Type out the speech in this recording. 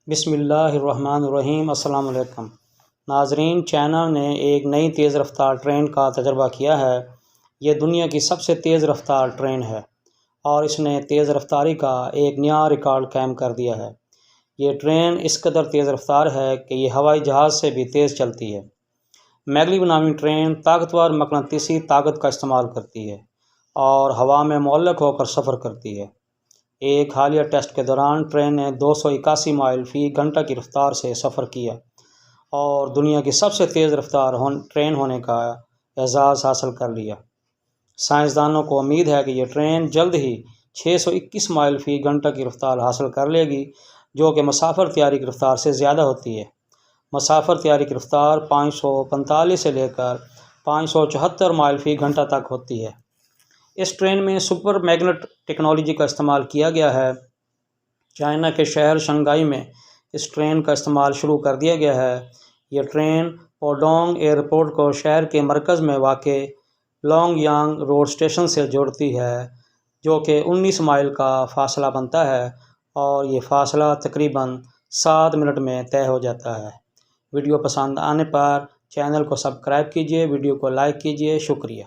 بسم اللہ الرحمن الرحیم۔ السلام علیکم ناظرین، چائنا نے ایک نئی تیز رفتار ٹرین کا تجربہ کیا ہے۔ یہ دنیا کی سب سے تیز رفتار ٹرین ہے اور اس نے تیز رفتاری کا ایک نیا ریکارڈ قائم کر دیا ہے۔ یہ ٹرین اس قدر تیز رفتار ہے کہ یہ ہوائی جہاز سے بھی تیز چلتی ہے۔ میگلیو نامی ٹرین طاقتور مقناطیسی طاقت کا استعمال کرتی ہے اور ہوا میں معلق ہو کر سفر کرتی ہے۔ ایک حالیہ ٹیسٹ کے دوران ٹرین نے 281 مائل فی گھنٹہ کی رفتار سے سفر کیا اور دنیا کی سب سے تیز رفتار ٹرین ہونے کا اعزاز حاصل کر لیا۔ سائنسدانوں کو امید ہے کہ یہ ٹرین جلد ہی 621 مائل فی گھنٹہ کی رفتار حاصل کر لے گی، جو کہ مسافر طیارے کی رفتار سے زیادہ ہوتی ہے۔ مسافر طیارے کی رفتار 545 سے لے کر 574 مائل فی گھنٹہ تک ہوتی ہے۔ اس ٹرین میں سپر میگنٹ ٹیکنالوجی کا استعمال کیا گیا ہے۔ چائنا کے شہر شنگھائی میں اس ٹرین کا استعمال شروع کر دیا گیا ہے۔ یہ ٹرین پوڈونگ ایئرپورٹ کو شہر کے مرکز میں واقع لونگ یانگ روڈ اسٹیشن سے جوڑتی ہے، جو کہ 19 مائل کا فاصلہ بنتا ہے اور یہ فاصلہ تقریباً 7 منٹ میں طے ہو جاتا ہے۔ ویڈیو پسند آنے پر چینل کو سبسکرائب کیجیے، ویڈیو کو لائک کیجیے۔ شکریہ۔